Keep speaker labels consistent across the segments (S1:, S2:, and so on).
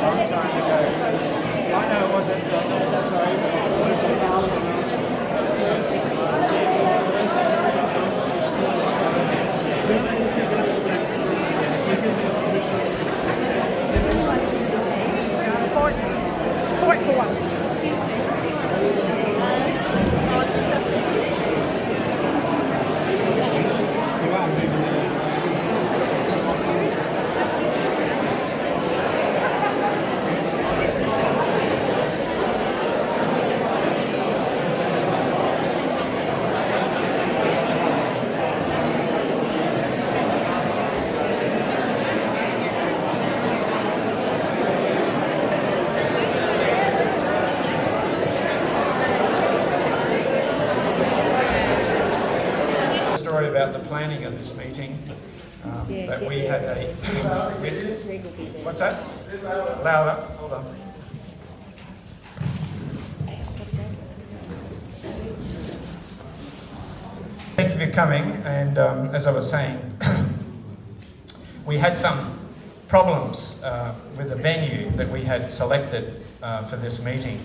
S1: long time ago. I know it wasn't necessary, but it was a valid announcement.
S2: Fort for one. Excuse me.
S1: About the planning of this meeting, that we had a... What's that? Louder. Hold on. Thank you for coming, and as I was saying, we had some problems with the venue that we had selected for this meeting.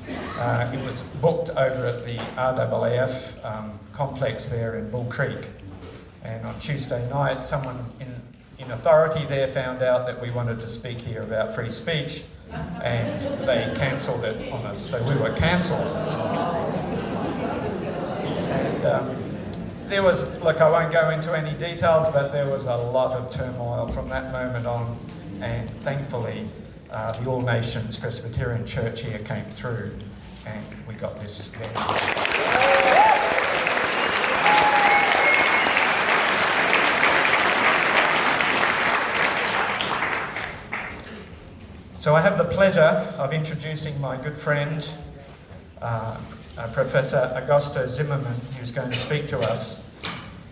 S1: It was booked over at the RAAF complex there in Bull Creek, and on Tuesday night someone in authority there found out that we wanted to speak here about free speech, and they cancelled it on us, so we were cancelled. And there was, look, I won't go into any details, but there was a lot of turmoil from that moment on, and thankfully the All Nations Presbyterian Church here came through and we got this venue. So I have the pleasure of introducing my good friend, Professor Augustor Zimmermann, who's going to speak to us.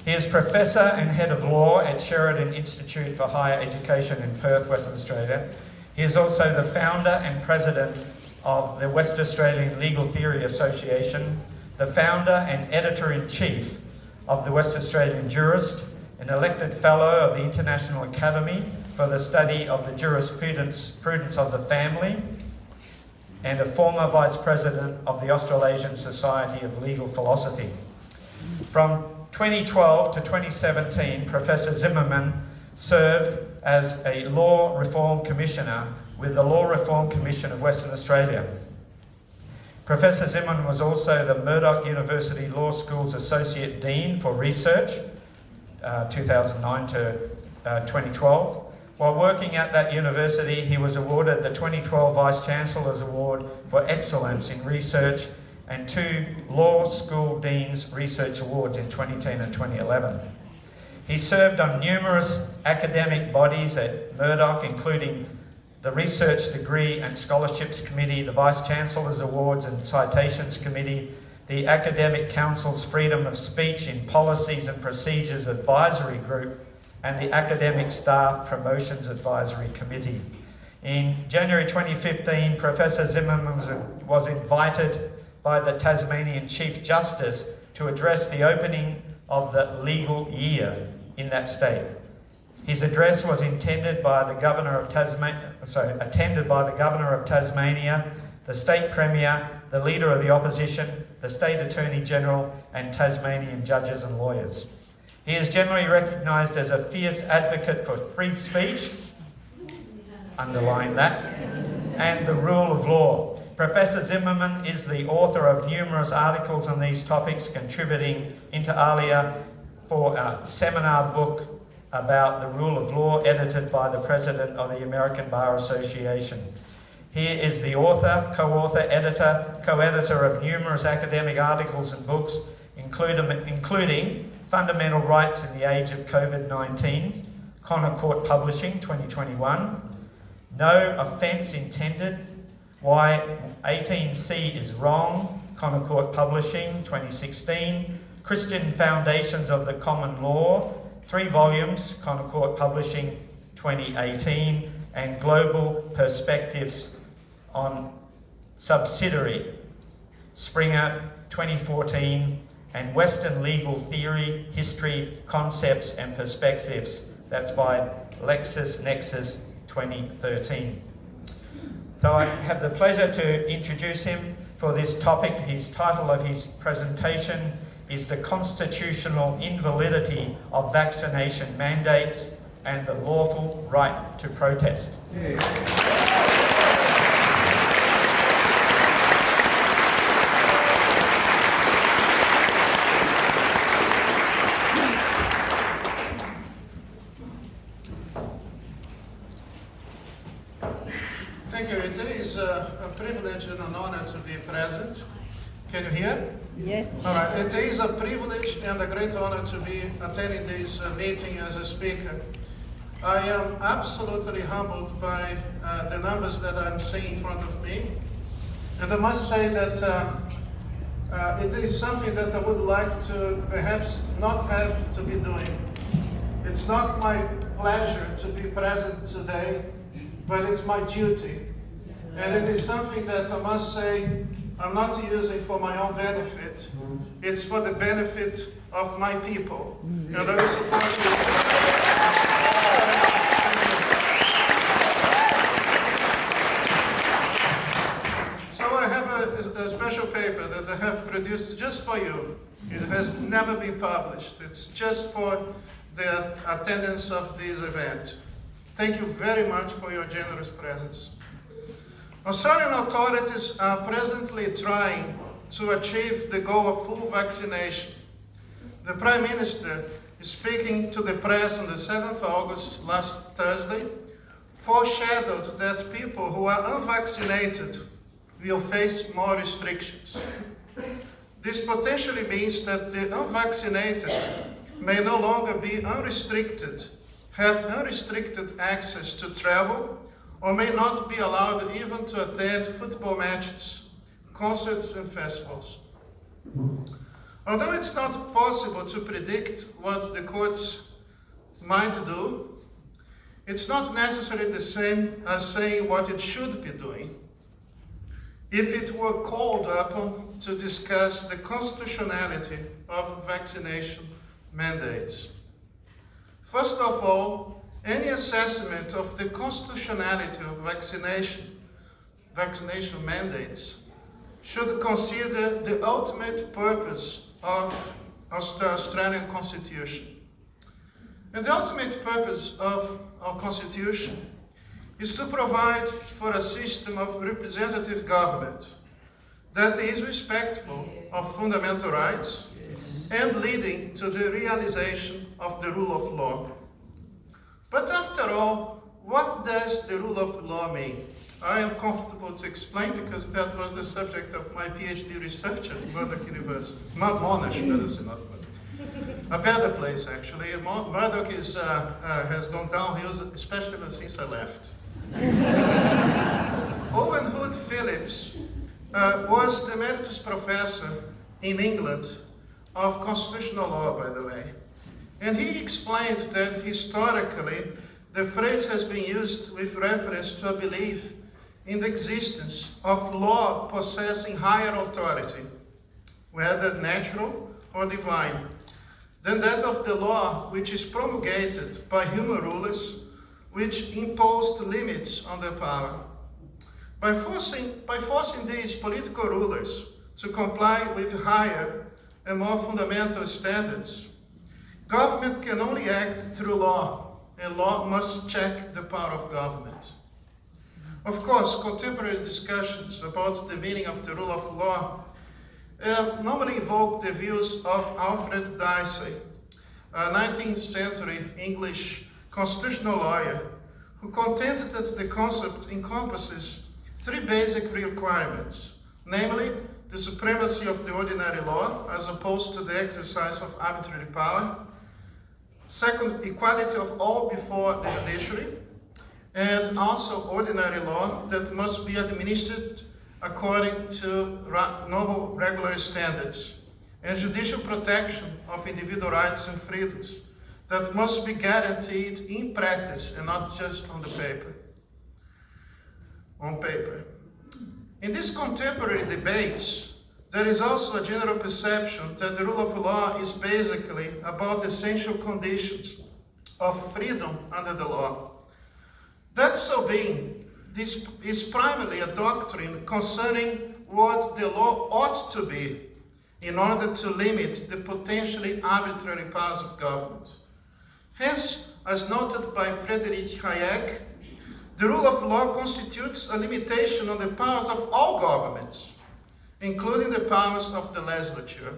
S1: He is Professor and Head of Law at Sheridan Institute for Higher Education in Perth, Western Australia. He is also the founder and president of the West Australian Legal Theory Association, the founder and editor-in-chief of the West Australian Jurist, an elected fellow of the International Academy for the Study of the Jurisprudence of the Family, and a former Vice President of the Australasian Society of Legal Philosophy. From 2012 to 2017, Professor Zimmermann served as a Law Reform Commissioner with the Law Reform Commission of Western Australia. Professor Zimmermann was also the Murdoch University Law School's Associate Dean for Research, 2009 to 2012. While working at that university, he was awarded the 2012 Vice Chancellor's Award for Excellence in Research and 2 Law School Dean's Research Awards in 2010 and 2011. He served on numerous academic bodies at Murdoch, including the Research Degree and Scholarships Committee, the Vice Chancellor's Awards and Citations Committee, the Academic Council's Freedom of Speech in Policies and Procedures Advisory Group, and the Academic Staff Promotions Advisory Committee. In January 2015, Professor Zimmermann was invited by the Tasmanian Chief Justice to address the opening of the legal year in that state. His address was attended by the Governor of Tasmania, the State Premier, the Leader of the Opposition, the State Attorney General, and Tasmanian judges and lawyers. He is generally recognised as a fierce advocate for free speech, underline that, and the rule of law. Professor Zimmermann is the author of numerous articles on these topics, contributing inter alia for a seminar book about the rule of law edited by the President of the American Bar Association. He is the author, co-author, editor, co-editor of numerous academic articles and books, including Fundamental Rights in the Age of COVID-19, Connor Court Publishing, 2021, No Offence Intended, Why 18C is Wrong, Connor Court Publishing, 2016, Christian Foundations of the Common Law, 3 volumes, Connor Court Publishing, 2018, and Global Perspectives on Subsidiary, Springer, 2014, and Western Legal Theory, History, Concepts and Perspectives. That's by LexisNexis 2013. So I have the pleasure to introduce him for this topic. His title of his presentation is The Constitutional Invalidity of Vaccination Mandates and the Lawful Right to Protest.
S3: Thank you. It is a privilege and an honor to be present. Can you hear?
S2: Yes.
S3: All right. It is a privilege and a great honor to be attending this meeting as a speaker. I am absolutely humbled by the numbers that I'm seeing in front of me. And I must say that it is something that I would like to perhaps not have to be doing. It's not my pleasure to be present today, but it's my duty. And it is something that I must say I'm not using for my own benefit. It's for the benefit of my people. And I will support you. So I have a special paper that I have produced just for you. It has never been published. It's just for the attendance of this event. Thank you very much for your generous presence. Australian authorities are presently trying to achieve the goal of full vaccination. The Prime Minister is speaking to the press on the 7th of August, last Thursday, foreshadowed that people who are unvaccinated will face more restrictions. This potentially means that the unvaccinated may no longer be have unrestricted access to travel, or may not be allowed even to attend football matches, concerts and festivals. Although it's not possible to predict what the courts might do, it's not necessarily the same as saying what it should be doing. If it were called upon to discuss the constitutionality of vaccination mandates. First of all, any assessment of the constitutionality of vaccination mandates should consider the ultimate purpose of the Australian Constitution. And the ultimate purpose of our Constitution is to provide for a system of representative government that is respectful of fundamental rights and leading to the realization of the rule of law. But after all, what does the rule of law mean? I am comfortable to explain because that was the subject of my PhD research at Murdoch University. Monash, better say not Murdoch. A better place, actually. Murdoch has gone downhill, especially since I left. Owen Hood Phillips was the emeritus professor in England of constitutional law, by the way. And he explained that historically, the phrase has been used with reference to a belief in the existence of law possessing higher authority, whether natural or divine, than that of the law which is promulgated by human rulers, which imposed limits on their power. By forcing these political rulers to comply with higher and more fundamental standards, government can only act through law, and law must check the power of government. Of course, contemporary discussions about the meaning of the rule of law normally invoke the views of Alfred Dicey, a 19th century English constitutional lawyer, who contended that the concept encompasses three basic requirements, namely the supremacy of the ordinary law as opposed to the exercise of arbitrary power. Second, equality of all before the judiciary, and also ordinary law that must be administered according to normal regular standards, and judicial protection of individual rights and freedoms that must be guaranteed in practice and not just on paper. In these contemporary debates, there is also a general perception that the rule of law is basically about essential conditions of freedom under the law. That so being, this is primarily a doctrine concerning what the law ought to be in order to limit the potentially arbitrary powers of government. Hence, as noted by Friedrich Hayek, the rule of law constitutes a limitation on the powers of all governments, including the powers of the legislature.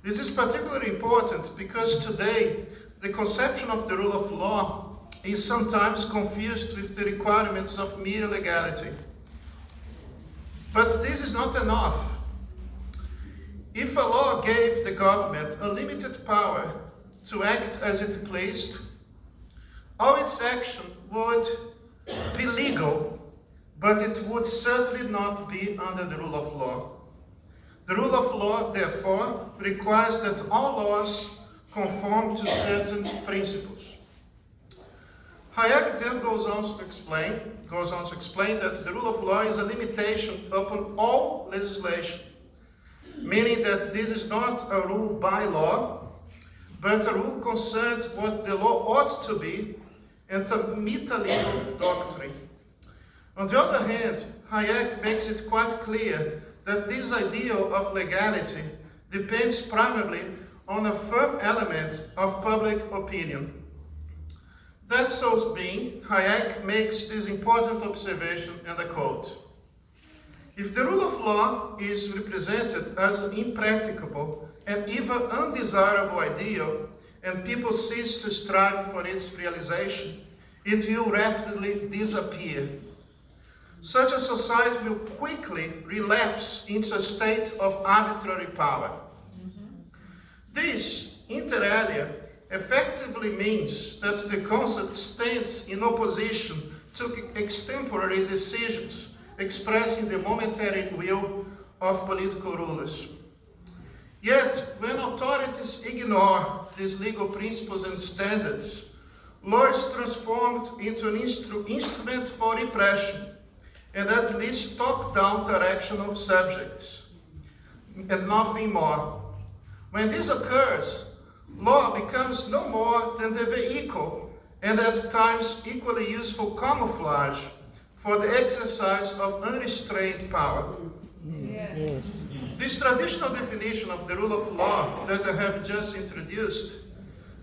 S3: This is particularly important because today the conception of the rule of law is sometimes confused with the requirements of mere legality. But this is not enough. If a law gave the government a limited power to act as it pleased, all its action would be legal, but it would certainly not be under the rule of law. The rule of law, therefore, requires that all laws conform to certain principles. Hayek then goes on to explain that the rule of law is a limitation upon all legislation, meaning that this is not a rule by law, but a rule concerns what the law ought to be and a meta-legal doctrine. On the other hand, Hayek makes it quite clear that this ideal of legality depends primarily on a firm element of public opinion. That so being, Hayek makes this important observation, and I quote, "If the rule of law is represented as an impracticable and even undesirable ideal, and people cease to strive for its realization, it will rapidly disappear. Such a society will quickly relapse into a state of arbitrary power." This, inter alia, effectively means that the concept stands in opposition to extemporary decisions expressing the momentary will of political rulers. Yet, when authorities ignore these legal principles and standards, law is transformed into an instrument for repression and at least top-down direction of subjects, and nothing more. When this occurs, law becomes no more than the vehicle and at times equally useful camouflage for the exercise of unrestrained power. Yes. This traditional definition of the rule of law that I have just introduced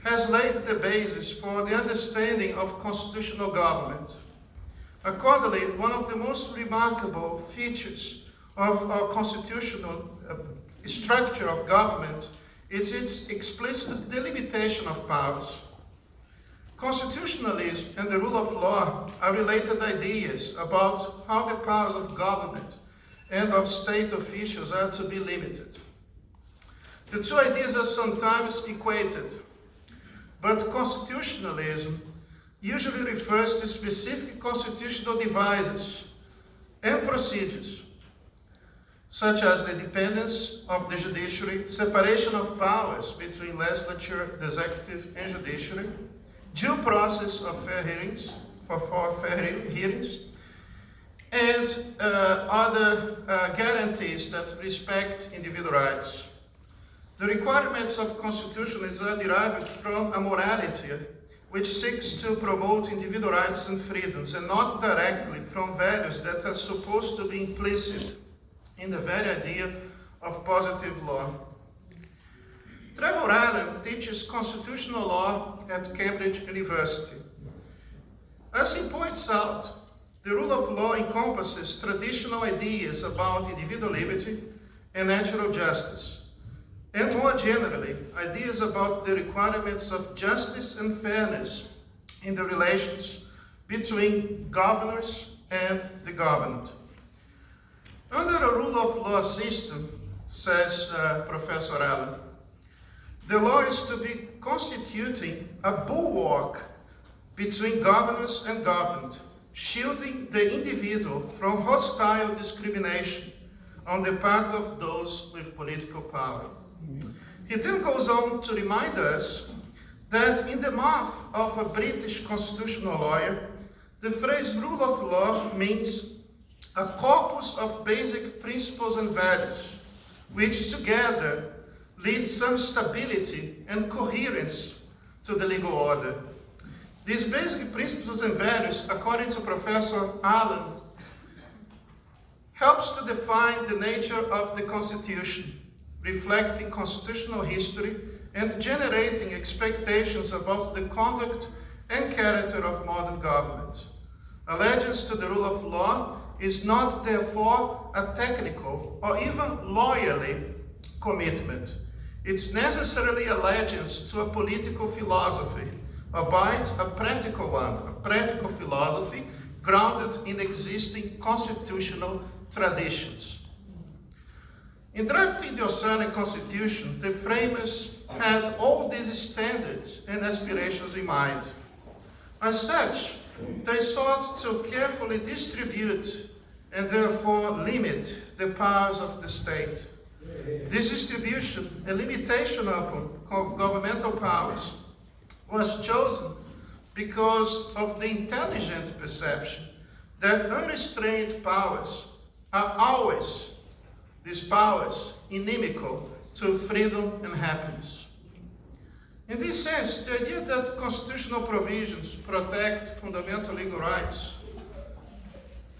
S3: has laid the basis for the understanding of constitutional government. Accordingly, one of the most remarkable features of our constitutional structure of government is its explicit delimitation of powers. Constitutionalism and the rule of law are related ideas about how the powers of government and of state officials are to be limited. The two ideas are sometimes equated, but constitutionalism usually refers to specific constitutional devices and procedures, such as the independence of the judiciary, separation of powers between legislature, the executive, and judiciary, due process of fair hearings, for fair hearings, and other guarantees that respect individual rights. The requirements of constitutionalism are derived from a morality which seeks to promote individual rights and freedoms, and not directly from values that are supposed to be implicit in the very idea of positive law. Trevor Allen teaches constitutional law at Cambridge University. As he points out, the rule of law encompasses traditional ideas about individual liberty and natural justice, and more generally, ideas about the requirements of justice and fairness in the relations between governors and the governed. Under a rule of law system, says Professor Allen, the law is to be constituting a bulwark between governors and governed, shielding the individual from hostile discrimination on the part of those with political power. He then goes on to remind us that in the mouth of a British constitutional lawyer, the phrase rule of law means a corpus of basic principles and values, which together lead some stability and coherence to the legal order. These basic principles and values, according to Professor Allen, helps to define the nature of the Constitution, reflecting constitutional history and generating expectations about the conduct and character of modern government. Allegiance to the rule of law is not therefore a technical or even lawyerly commitment. It's necessarily allegiance to a political philosophy, albeit a practical one, a practical philosophy grounded in existing constitutional traditions. In drafting the Australian Constitution, the framers had all these standards and aspirations in mind. As such, they sought to carefully distribute and therefore limit the powers of the state. This distribution and limitation upon governmental powers was chosen because of the intelligent perception that unrestrained powers are always, these powers, inimical to freedom and happiness. In this sense, the idea that constitutional provisions protect fundamental legal rights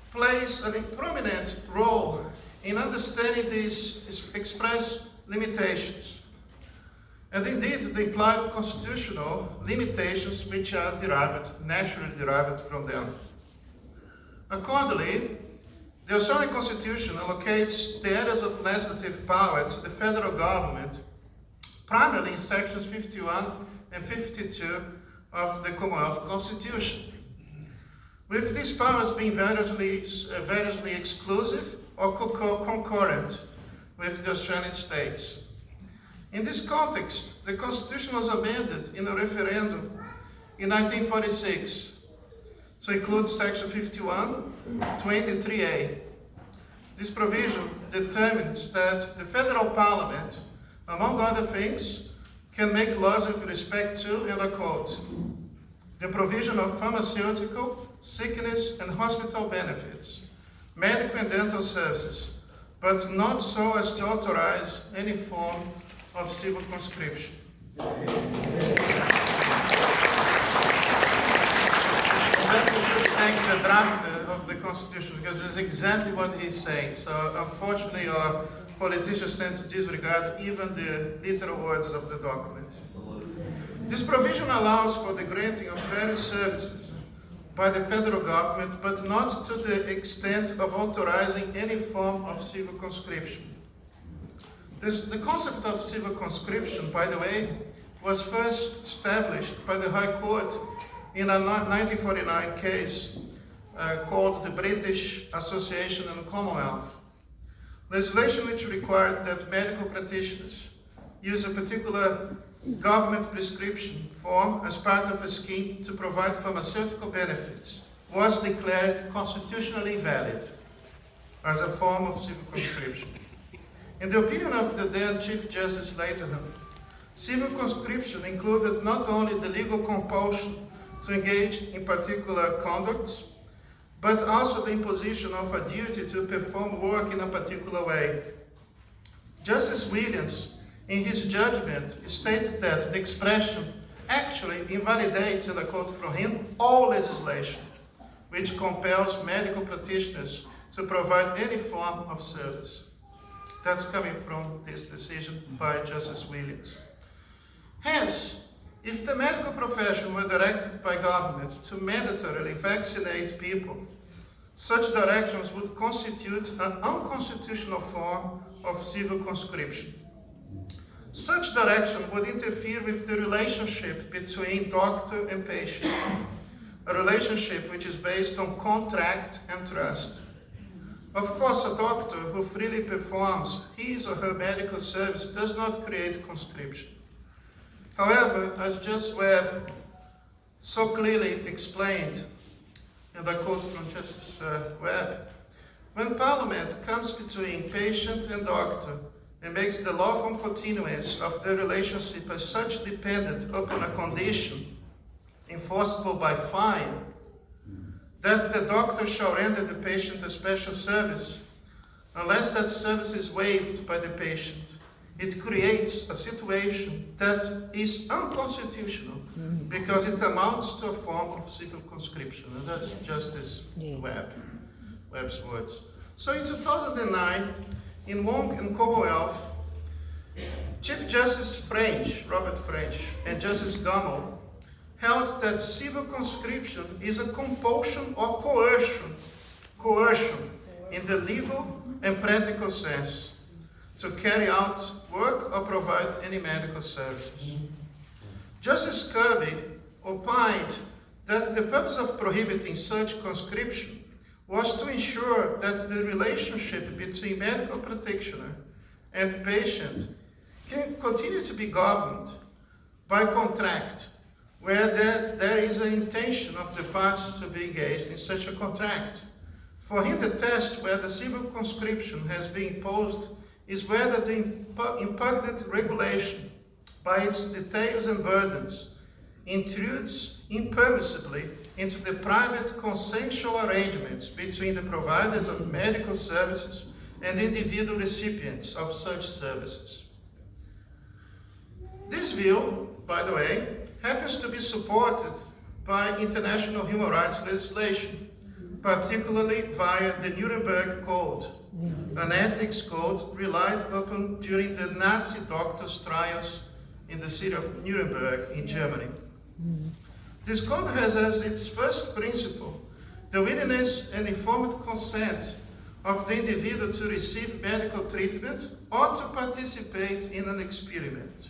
S3: plays a prominent role in understanding these express limitations, and indeed the implied constitutional limitations which are naturally derived from them. Accordingly, the Australian Constitution allocates the areas of legislative power to the federal government, primarily in sections 51 and 52 of the Commonwealth Constitution, with these powers being variously exclusive or concurrent with the Australian states. In this context, the Constitution was amended in a referendum in 1946 to include Section 51, 23A. This provision determines that the federal parliament, among other things, can make laws with respect to, and I quote, the provision of pharmaceutical, sickness, and hospital benefits, medical and dental services, but not so as to authorize any form of civil conscription. Take the draft of the Constitution, because that's exactly what he's saying. So unfortunately, our politicians tend to disregard even the literal words of the document. This provision allows for the granting of various services by the federal government, but not to the extent of authorizing any form of civil conscription. The concept of civil conscription, by the way, was first established by the High Court in a 1949 case called the British Association and Commonwealth. Legislation which required that medical practitioners use a particular government prescription form as part of a scheme to provide pharmaceutical benefits was declared constitutionally valid as a form of civil conscription. In the opinion of the then Chief Justice Latham, civil conscription included not only the legal compulsion to engage in particular conducts, but also the imposition of a duty to perform work in a particular way. Justice Williams, in his judgment, stated that the expression actually invalidates, and I quote from him, all legislation which compels medical practitioners to provide any form of service. That's coming from this decision by Justice Williams. Hence, if the medical profession were directed by government to mandatorily vaccinate people, such directions would constitute an unconstitutional form of civil conscription. Such direction would interfere with the relationship between doctor and patient, a relationship which is based on contract and trust. Of course, a doctor who freely performs his or her medical service does not create conscription. However, as Justice Webb so clearly explained, and I quote from Justice Webb, when Parliament comes between patient and doctor and makes the lawful continuance of the relationship as such dependent upon a condition enforceable by fine, that the doctor shall render the patient a special service, unless that service is waived by the patient, it creates a situation that is unconstitutional because it amounts to a form of civil conscription. And that's Justice Webb's words. So in 2009, in Wong and Commonwealth, Chief Justice French, Robert French, and Justice Dummel held that civil conscription is a compulsion or coercion in the legal and practical sense to carry out work or provide any medical services. Justice Kirby opined that the purpose of prohibiting such conscription was to ensure that the relationship between medical practitioner and patient can continue to be governed by contract, where there is an intention of the parties to be engaged in such a contract. For him, the test where the civil conscription has been imposed is whether the impugnant regulation, by its details and burdens, intrudes impermissibly into the private consensual arrangements between the providers of medical services and individual recipients of such services. This view, by the way, happens to be supported by international human rights legislation, particularly via the Nuremberg Code, an ethics code relied upon during the Nazi doctors' trials in the city of Nuremberg in Germany. This code has as its first principle the willingness and informed consent of the individual to receive medical treatment or to participate in an experiment.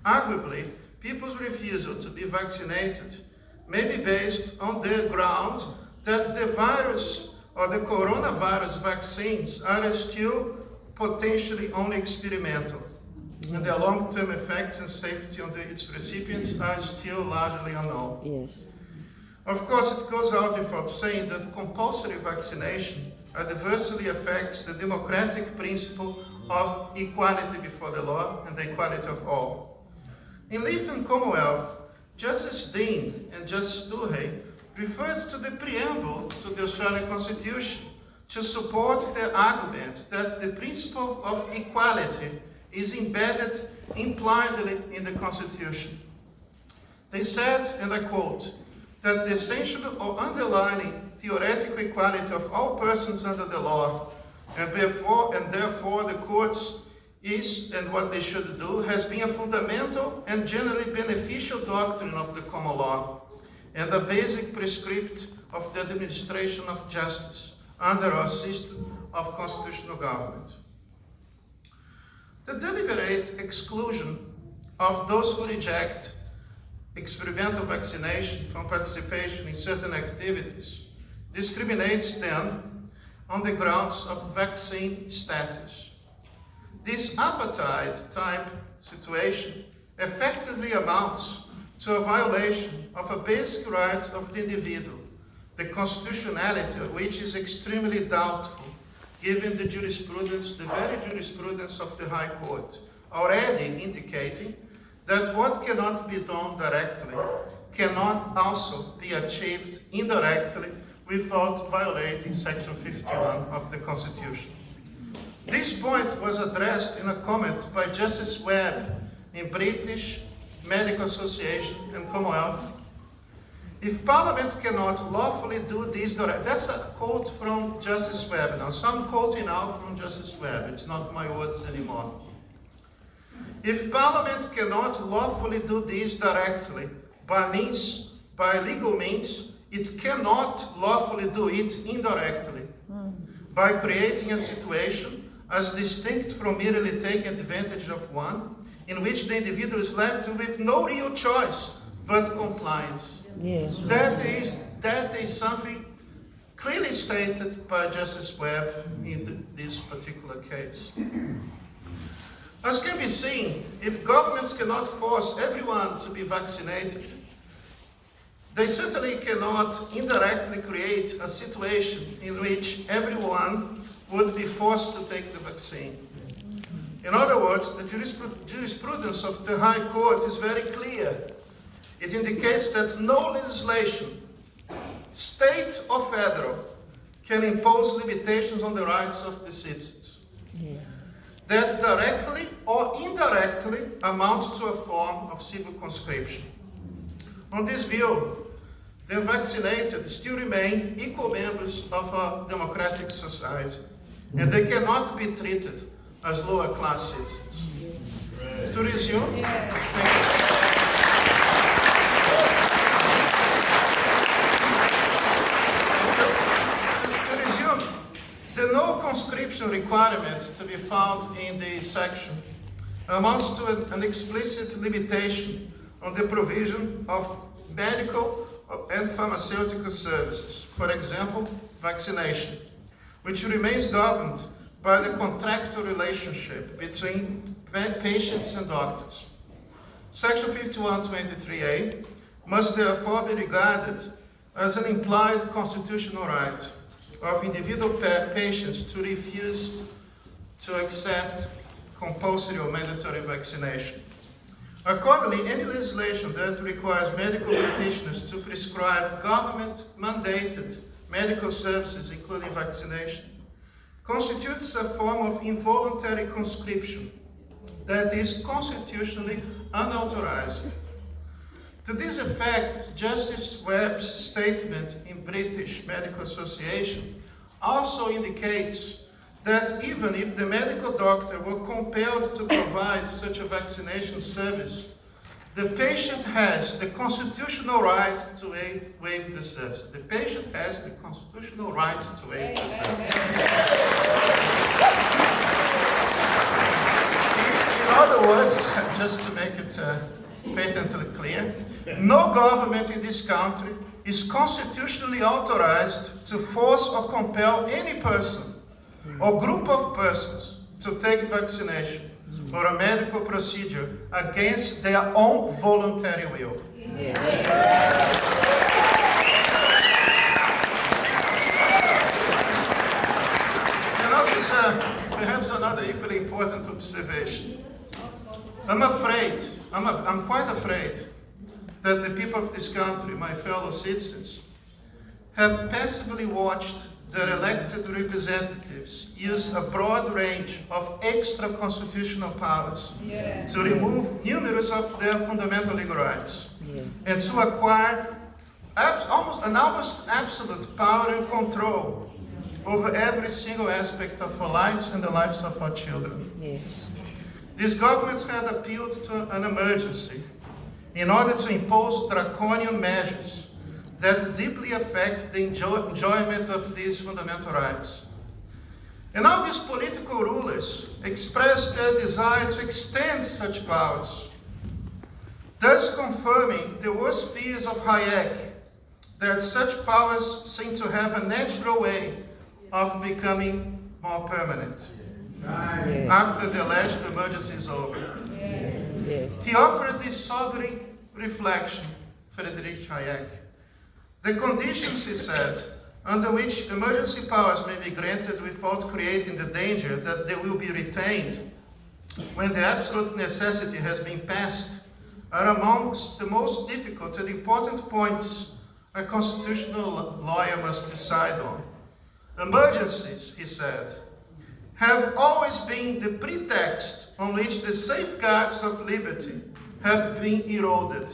S3: Arguably, people's refusal to be vaccinated may be based on the ground that the virus or the coronavirus vaccines are still potentially only experimental, and their long-term effects and safety on its recipients are still largely unknown.
S4: Yes.
S3: Of course, it goes out without saying that compulsory vaccination adversely affects the democratic principle of equality before the law and the equality of all. In Leith and Commonwealth, Justice Dean and Justice Tuhey referred to the preamble to the Australian Constitution to support their argument that the principle of equality is embedded impliedly in the Constitution. They said, and I quote, that the essential or underlying theoretical equality of all persons under the law, and therefore the courts is, and what they should do, has been a fundamental and generally beneficial doctrine of the common law, and a basic prescript of the administration of justice under our system of constitutional government. The deliberate exclusion of those who reject experimental vaccination from participation in certain activities discriminates them on the grounds of vaccine status. This apartheid type situation effectively amounts to a violation of a basic right of the individual, the constitutionality of which is extremely doubtful, given the jurisprudence, the very jurisprudence of the High Court, already indicating that what cannot be done directly cannot also be achieved indirectly without violating Section 51 of the Constitution. This point was addressed in a comment by Justice Webb in British Medical Association and Commonwealth. If Parliament cannot lawfully do this, that's a quote from Justice Webb. Now, so I'm quoting now from Justice Webb. It's not my words anymore. If Parliament cannot lawfully do this directly by legal means, it cannot lawfully do it indirectly by creating a situation as distinct from merely taking advantage of one, in which the individual is left with no real choice but compliance.
S4: Yes.
S3: That is something clearly stated by Justice Webb in this particular case. As can be seen, if governments cannot force everyone to be vaccinated, they certainly cannot indirectly create a situation in which everyone would be forced to take the vaccine. In other words, the jurisprudence of the High Court is very clear. It indicates that no legislation, state or federal, can impose limitations on the rights of the citizens.
S4: Yeah.
S3: that directly or indirectly amount to a form of civil conscription. On this view, the vaccinated still remain equal members of a democratic society, and they cannot be treated as lower class citizens. To resume, thank you. The no conscription requirement to be found in the section amounts to an explicit limitation on the provision of medical and pharmaceutical services, for example, vaccination, which remains governed by the contractual relationship between patients and doctors. Section 5123A must therefore be regarded as an implied constitutional right of individual patients to refuse to accept compulsory or mandatory vaccination. Accordingly, any legislation that requires medical practitioners to prescribe government-mandated medical services, including vaccination, constitutes a form of involuntary conscription that is constitutionally unauthorized. To this effect, Justice Webb's statement in British Medical Association also indicates that even if the medical doctor were compelled to provide such a vaccination service, the patient has the constitutional right to waive the service. The patient has the constitutional right to waive the service. In other words, just to make it patently clear, no government in this country is constitutionally authorized to force or compel any person or group of persons to take vaccination or a medical procedure against their own voluntary will. And now this perhaps another equally important observation. I'm quite afraid that the people of this country, my fellow citizens, have passively watched their elected representatives use a broad range of extra constitutional powers to remove numerous of their fundamental legal rights and to acquire almost absolute power and control over every single aspect of our lives and the lives of our children. This government had appealed to an emergency in order to impose draconian measures that deeply affect the enjoyment of these fundamental rights. And now these political rulers express their desire to extend such powers, thus confirming the worst fears of Hayek, that such powers seem to have a natural way of becoming more permanent after the alleged emergency is over. He offered this sobering reflection, Friedrich Hayek. The conditions, he said, under which emergency powers may be granted without creating the danger that they will be retained when the absolute necessity has been passed are amongst the most difficult and important points a constitutional lawyer must decide on. Emergencies, he said, have always been the pretext on which the safeguards of liberty have been eroded.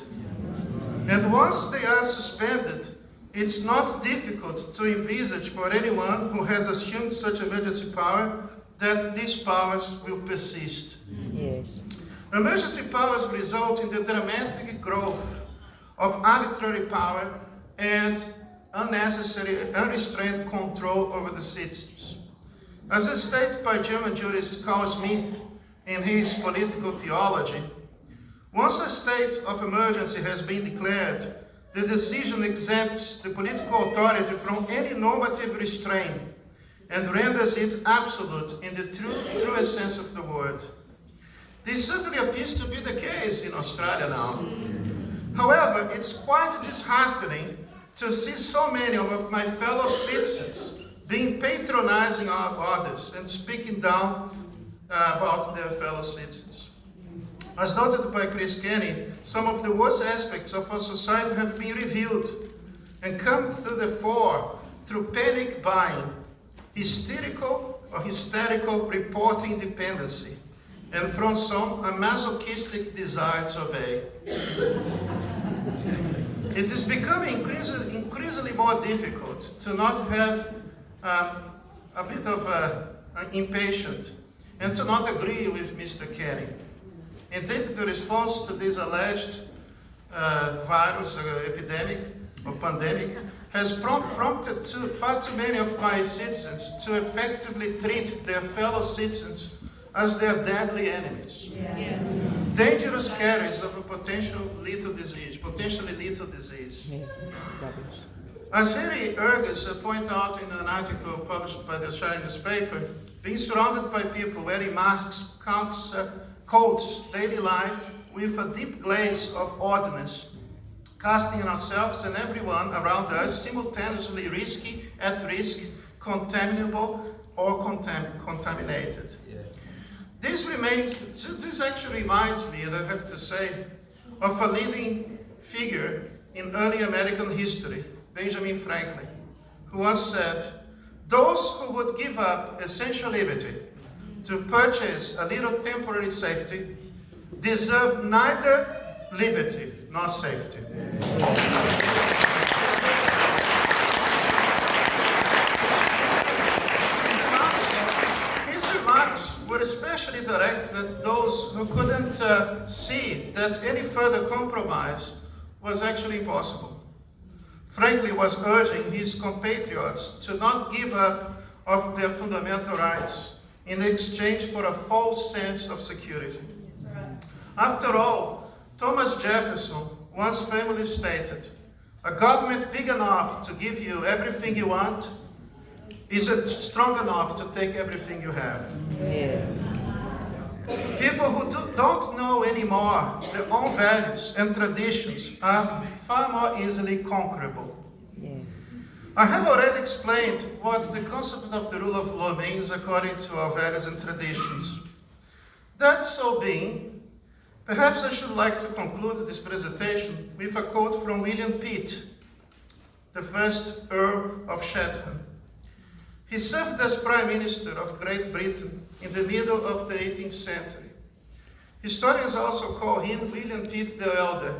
S3: And once they are suspended, it's not difficult to envisage for anyone who has assumed such emergency power that these powers will persist. Emergency powers result in the dramatic growth of arbitrary power and unnecessary, unrestrained control over the citizens. As stated by German jurist Carl Smith in his Political Theology, once a state of emergency has been declared, the decision exempts the political authority from any normative restraint and renders it absolute in the truest sense of the word. This certainly appears to be the case in Australia now. However, it's quite disheartening to see so many of my fellow citizens being patronizing our others and speaking down about their fellow citizens. As noted by Chris Kenny, some of the worst aspects of our society have been revealed and come to the fore through panic buying. hysterical reporting dependency, and from some, a masochistic desire to obey. It is becoming increasingly more difficult to not have a bit of impatient and to not agree with Mr. Kenny. Indeed, the response to this alleged virus epidemic or pandemic has prompted far too many of my citizens to effectively treat their fellow citizens as their deadly enemies. Yes. Dangerous carriers of a potentially lethal disease. As Harry Ergus pointed out in an article published by the Australian newspaper, being surrounded by people wearing masks coats daily life with a deep glaze of oddness, casting on ourselves and everyone around us simultaneously at risk, contaminable, or contaminated. Yeah. This actually reminds me, and I have to say, of a leading figure in early American history, Benjamin Franklin, who once said, "Those who would give up essential liberty to purchase a little temporary safety deserve neither liberty nor safety." His remarks were especially directed at those who couldn't see that any further compromise was actually impossible. Franklin was urging his compatriots to not give up of their fundamental rights in exchange for a false sense of security. After all, Thomas Jefferson once famously stated, "A government big enough to give you everything you want isn't strong enough to take everything you have." Yeah. People who don't know anymore their own values and traditions are far more easily conquerable. Yeah. I have already explained what the concept of the rule of law means according to our values and traditions. That so being, perhaps I should like to conclude this presentation with a quote from William Pitt, the first Earl of Chatham. He served as Prime Minister of Great Britain in the middle of the 18th century. Historians also call him William Pitt the Elder,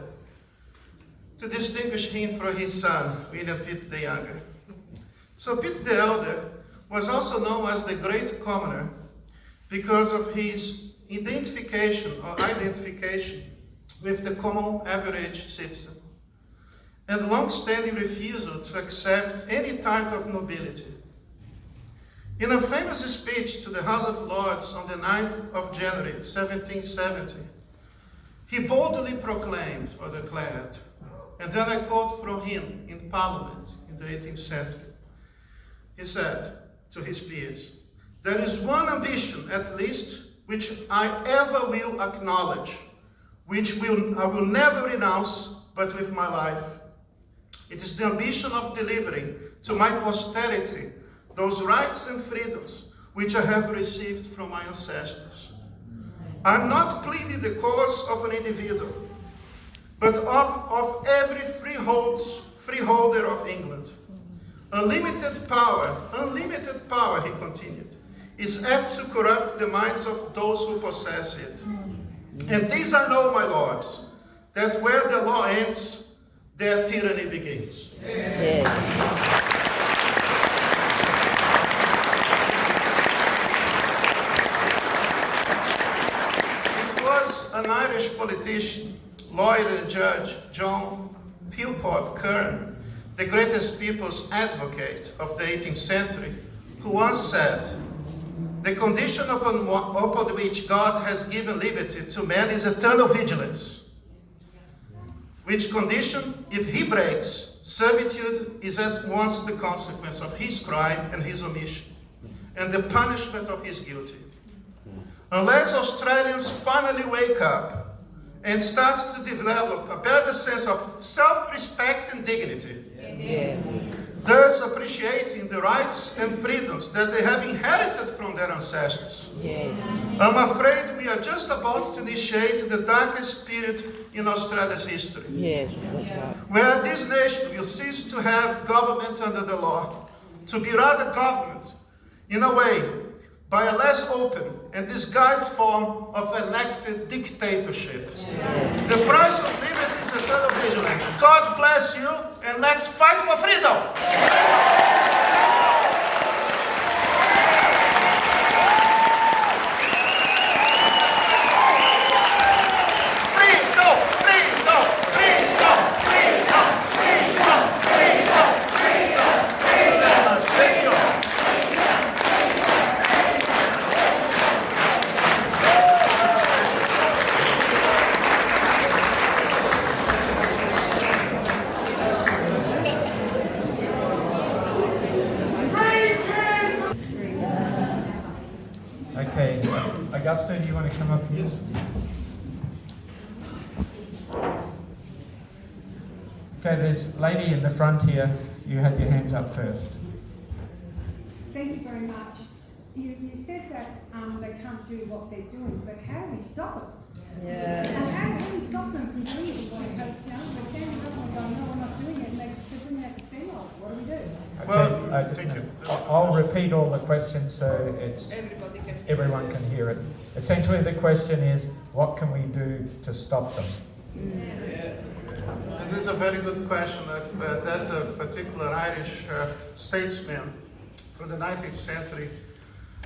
S3: to distinguish him from his son, William Pitt the Younger. So Pitt the Elder was also known as the Great Commoner because of his identification with the common average citizen, and long-standing refusal to accept any type of nobility. In a famous speech to the House of Lords on the 9th of January 1770, he boldly proclaimed or declared, and then I quote from him in Parliament in the 18th century. He said to his peers, "There is one ambition, at least, which I ever will acknowledge, which I will never renounce, but with my life. It is the ambition of delivering to my posterity those rights and freedoms which I have received from my ancestors. I am not pleading the cause of an individual, but of every freeholder of England. Unlimited power, he continued, is apt to corrupt the minds of those who possess it. And this I know, my lords, that where the law ends, their tyranny begins." Yes. An Irish politician, lawyer and judge, John Beaufort, the greatest people's advocate of the 18th century, who once said, "The condition upon which God has given liberty to man is eternal vigilance, which condition, if he breaks, servitude is at once the consequence of his crime and his omission, and the punishment of his guilty. Unless Australians finally wake up and start to develop a better sense of self-respect and dignity, thus appreciating the rights and freedoms that they have inherited from their ancestors, I'm afraid we are just about to initiate the darkest period in Australia's history, where this nation will cease to have government under the law, to be rather government, in a way, by a less open and disguised form of elected dictatorship. The price of liberty is eternal vigilance. God bless you, and let's fight for freedom!
S1: Okay, Augusto, do you want to come up here? Okay, there's a lady in the front here. You had your hands up first.
S2: Thank you very much. You said that they can't do what they're doing, but how do we stop it?
S4: Yeah.
S2: And how do we stop them from doing it? Because they're standing up and going, no, we're not doing it, and they're bringing out the spell. What do we do?
S3: Well, thank you.
S1: I'll repeat all the questions so everyone can hear it. Essentially, the question is, what can we do to stop them?
S3: This is a very good question. That particular Irish statesman from the 19th century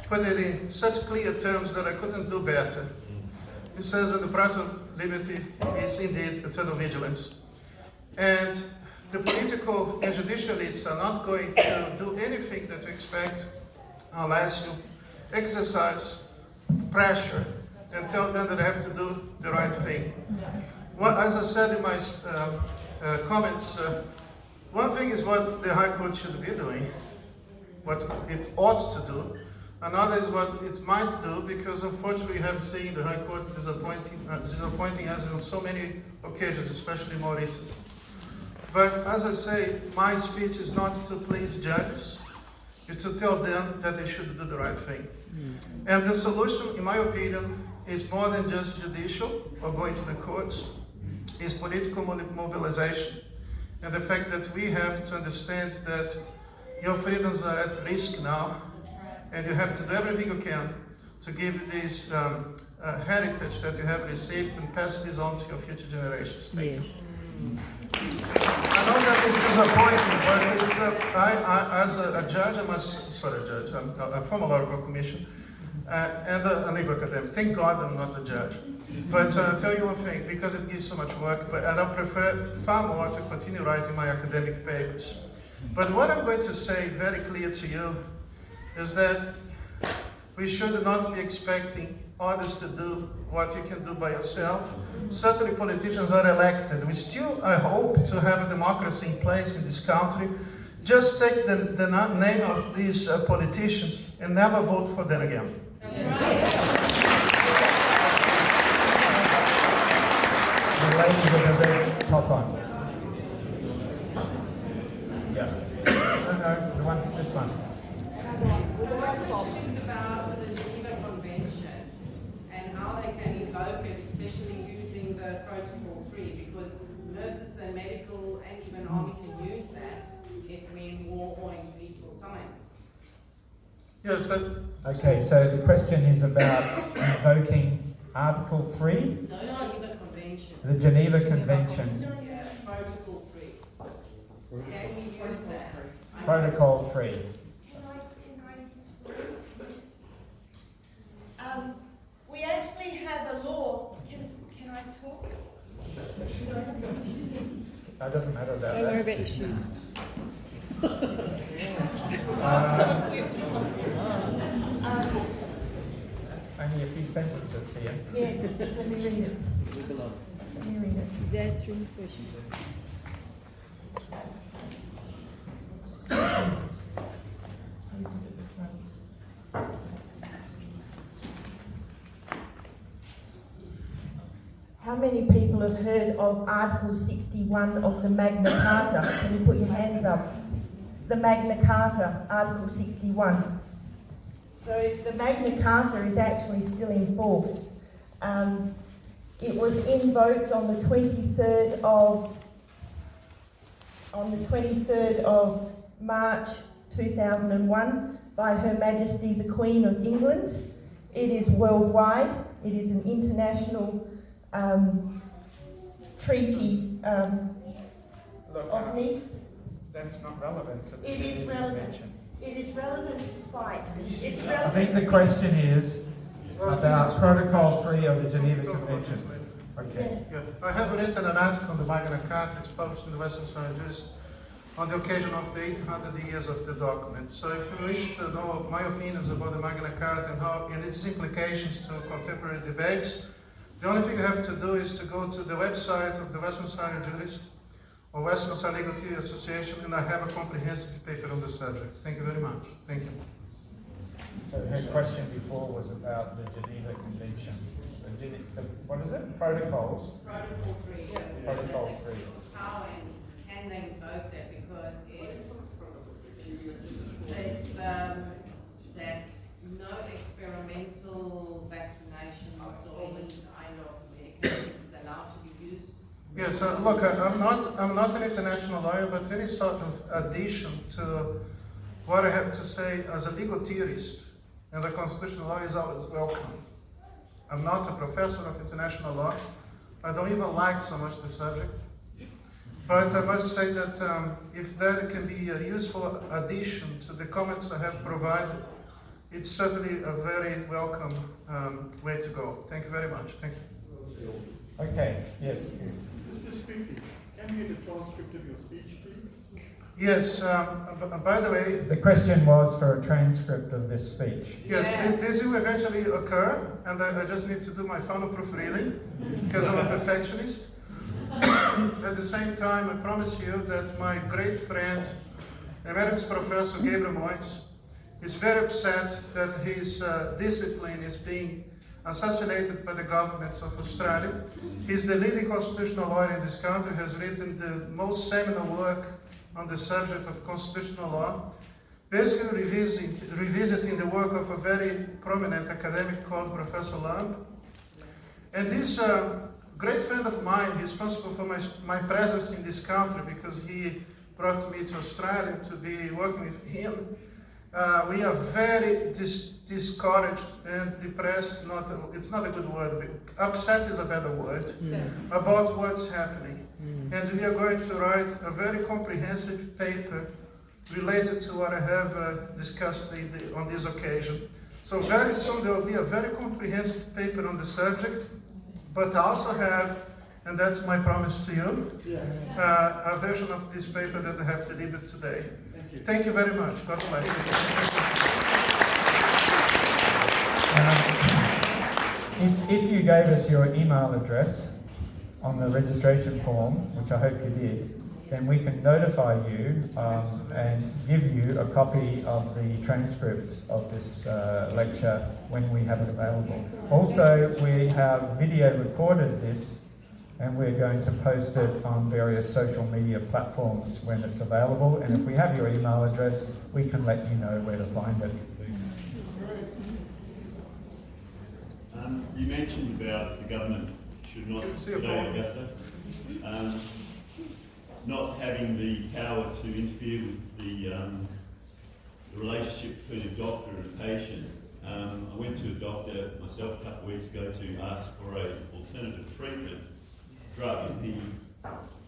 S3: put it in such clear terms that I couldn't do better. He says that the price of liberty is indeed eternal vigilance. And the political and judicial elites are not going to do anything that you expect unless you exercise pressure and tell them that they have to do the right thing. Well, as I said in my comments, one thing is what the High Court should be doing, what it ought to do. Another is what it might do, because unfortunately we have seen the High Court disappointing us on so many occasions, especially more recently. But as I say, my speech is not to please judges, it's to tell them that they should do the right thing. And the solution, in my opinion, is more than just judicial or going to the courts. Is political mobilization. And the fact that we have to understand that your freedoms are at risk now, and you have to do everything you can to give this heritage that you have received and pass this on to your future generations. Thank you. I know that is disappointing, but it's as a judge, I'm a former lawyer for a commission and a legal academic. Thank God I'm not a judge. But I'll tell you one thing, because it gives so much work, and I prefer far more to continue writing my academic papers. But what I'm going to say very clear to you is that we should not be expecting others to do what you can do by yourself. Certainly politicians are elected. We still, I hope, to have a democracy in place in this country. Just take the name of these politicians and never vote for them again.
S1: The lady with the red top on. Yeah. No, the one, this one.
S4: Questions about the Geneva Convention and how they can invoke it, especially using the Protocol 3, because nurses and medical and even army can use that if we're in war or in peaceful times.
S3: Yes,
S1: Okay, so the question is about invoking Article 3?
S4: No, Geneva Convention.
S1: The Geneva Convention.
S4: Yeah, Protocol 3. Can we use that?
S1: Protocol 3.
S5: We actually have a law. Can I talk?
S1: It doesn't matter about
S2: Don't worry
S1: that.
S2: about your shoes.
S1: Only a few sentences here.
S5: Yeah, let me read it. Let me read it.
S2: He's answering the question.
S5: How many people have heard of Article 61 of the Magna Carta? Can you put your hands up? The Magna Carta, Article 61. So the Magna Carta is actually still in force. It was invoked on the 23rd of March 2001 by Her Majesty the Queen of England. It is worldwide. It is an international treaty of Nice.
S1: That's not relevant to the
S5: It is
S1: Geneva
S5: relevant.
S1: Convention.
S5: It is relevant to fight. It's
S1: I
S5: relevant.
S1: think the question is about Protocol 3 of the Geneva
S3: Talk about this
S1: Convention.
S3: later.
S1: Okay.
S3: Yeah, I have written an article on the Magna Carta. It's published in the Western Australian Jurist on the occasion of the 800 years of the document. So if you wish to know my opinions about the Magna Carta and its implications to contemporary debates, the only thing you have to do is to go to the website of the Western Australian Jurist or Western Australian Legal Theory Association, and I have a comprehensive paper on the subject. Thank you very much. Thank you.
S1: So her question before was about the Geneva Convention. What is it? Protocols?
S4: Protocol 3.
S1: Protocol 3.
S4: How and can they invoke that? Because it's that no experimental vaccinations or any kind of medication is allowed to be used.
S3: Yes, look, I'm not an international lawyer, but any sort of addition to what I have to say as a legal theorist and a constitutional law is always welcome. I'm not a professor of international law. I don't even like so much the subject. But I must say that if there can be a useful addition to the comments I have provided, it's certainly a very welcome way to go. Thank you very much. Thank you.
S1: Okay, yes.
S6: Just quickly, can you get a transcript of your speech, please?
S3: Yes, by the way,
S1: The question was for a transcript of this speech.
S3: yes,
S4: Yeah.
S3: this will eventually occur, and I just need to do my final proofreading because I'm a perfectionist. At the same time, I promise you that my great friend, Emeritus Professor Gabriel Moyes, is very upset that his discipline is being assassinated by the governments of Australia. He's the leading constitutional lawyer in this country, has written the most seminal work on the subject of constitutional law, basically revisiting the work of a very prominent academic called Professor Lamb. And this great friend of mine, responsible for my presence in this country because he brought me to Australia to be working with him. We are very discouraged and depressed, it's not a good word, upset is a better word, about what's happening. And we are going to write a very comprehensive paper related to what I have discussed on this occasion. So very soon there will be a very comprehensive paper on the subject, but I also have, and that's my promise to you, a version of this paper that I have delivered today. Thank you very much. God bless you.
S1: If you gave us your email address on the registration form, which I hope you did, then we can notify you and give you a copy of the transcript of this lecture when we have it available. Also, we have video recorded this, and we're going to post it on various social media platforms when it's available. And if we have your email address, we can let you know where to find it.
S7: You mentioned about the government should not, Augusta, not having the power to interfere with the relationship between a doctor and a patient. I went to a doctor myself a couple of weeks ago to ask for an alternative treatment drug, and he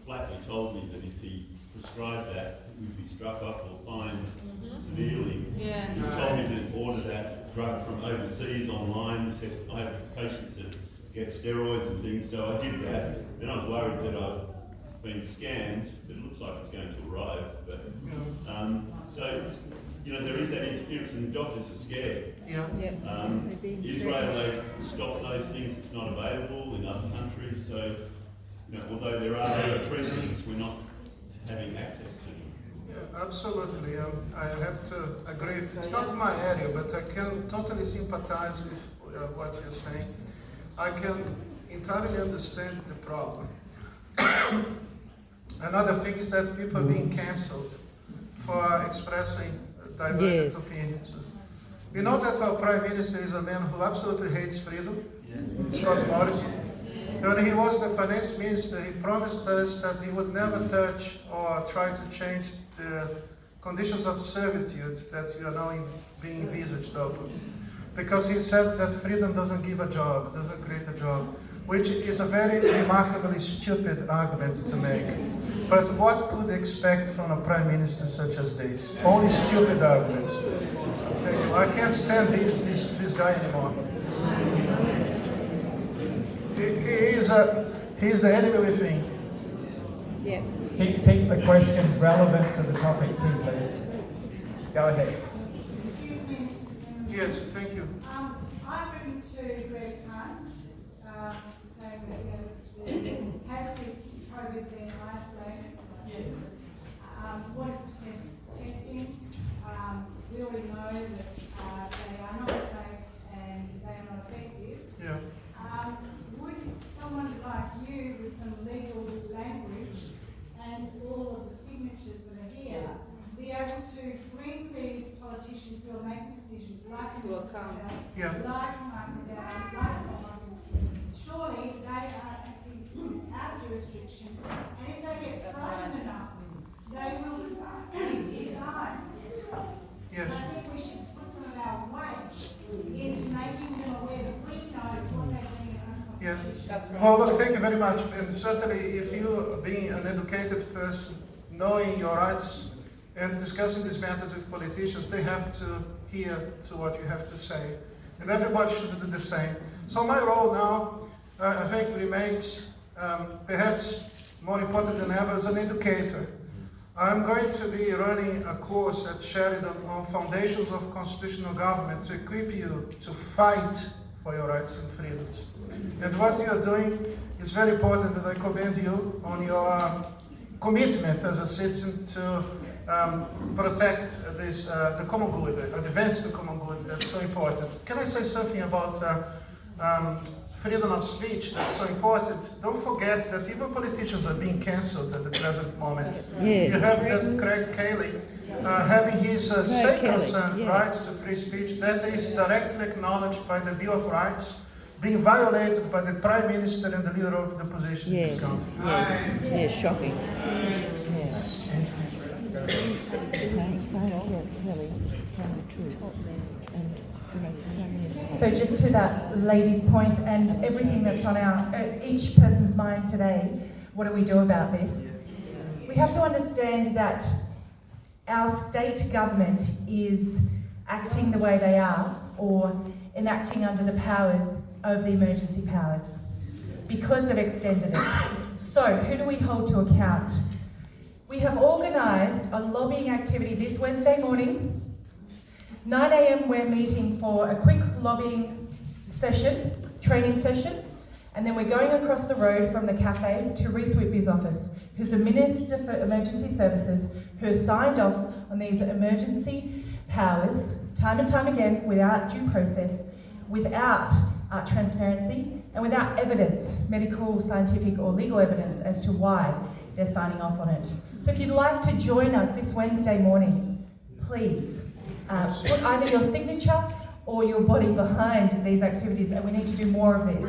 S7: flatly told me that if he prescribed that, he would be struck off or fined severely.
S8: Yeah.
S7: He told me to order that drug from overseas online. He said, I have patients that get steroids and things, so I did that. Then I was worried that I've been scammed, but it looks like it's going to arrive. But so, you know, there is that interference, and the doctors are scared.
S3: Yeah.
S7: Israel, they stop those things. It's not available in other countries. So, you know, although there are other treatments, we're not having access to them.
S3: Yeah, absolutely. I have to agree. It's not my area, but I can totally sympathize with what you're saying. I can entirely understand the problem. Another thing is that people are being cancelled for expressing divergent opinions. We know that our Prime Minister is a man who absolutely hates freedom, Scott Morrison. When he was the finance minister, he promised us that he would never touch or try to change the conditions of servitude that we are now being envisaged openly. Because he said that freedom doesn't give a job, doesn't create a job, which is a very remarkably stupid argument to make. But what could expect from a prime minister such as this? Only stupid arguments. Thank you. I can't stand this guy anymore. He's the enemy within.
S4: Yeah.
S1: Keep the questions relevant to the topic too, please. Go ahead.
S2: Excuse me, Mr. Zimmermann.
S3: Yes, thank you.
S2: I've written to Greg Hunt saying that has the COVID been isolated? Yes. What is the testing? We already know that they are not safe and they are not effective.
S3: Yeah.
S2: Would someone like you with some legal language and all of the signatures that are here be able to bring these politicians who are making decisions like Mr.
S3: Yeah.
S2: like Michael Down, like Scott Russell, surely they are acting out of jurisdiction, and if they get frightened enough, they will resign.
S3: Yes.
S2: I think we should put some of our weight into making them aware that we know what they're doing
S3: Yeah.
S4: That's right.
S3: Well, look, thank you very much. And certainly, if you, being an educated person, knowing your rights and discussing these matters with politicians, they have to hear to what you have to say. And everybody should do the same. So my role now, I think, remains perhaps more important than ever as an educator. I'm going to be running a course at Sheridan on foundations of constitutional government to equip you to fight for your rights and freedoms. And what you are doing is very important, and I commend you on your commitment as a citizen to protect this, the common good, advance the common good. That's so important. Can I say something about freedom of speech? That's so important. Don't forget that even politicians are being cancelled at the present moment.
S8: Yes.
S3: You have that Craig Kelly having his sacrosanct right to free speech that is directly acknowledged by the Bill of Rights, being violated by the Prime Minister and the leader of the opposition in this country.
S8: Yes, shocking. Yes. Thanks, mate. All that's really telling the truth. And you know, so many.
S5: So just to that lady's point and everything that's on each person's mind today, what do we do about this? We have to understand that our state government is acting the way they are, or enacting under the powers of the emergency powers, because they've extended it. So who do we hold to account? We have organised a lobbying activity this Wednesday morning. 9 a.m. we're meeting for a quick lobbying session, training session, and then we're going across the road from the cafe to Reece Whitby's office, who's a Minister for Emergency Services, who has signed off on these emergency powers time and time again without due process, without transparency, and without evidence, medical, scientific or legal evidence as to why they're signing off on it. So if you'd like to join us this Wednesday morning, please put either your signature or your body behind these activities, and we need to do more of this.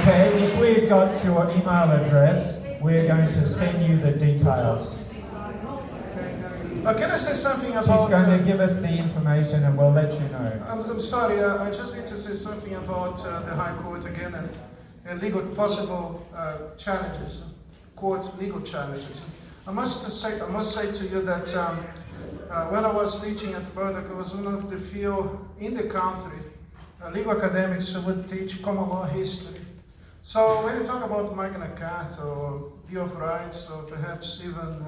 S1: Okay, if we've got your email address, we're going to send you the details.
S3: Can I say something
S1: She's
S3: about...
S1: going to give us the information and we'll let you know.
S3: I'm sorry, I just need to say something about the High Court again and legal possible challenges, court legal challenges. I must say to you that when I was teaching at Murdoch, I was one of the few in the country legal academics who would teach common law history. So when you talk about Magna Carta or Bill of Rights, or perhaps even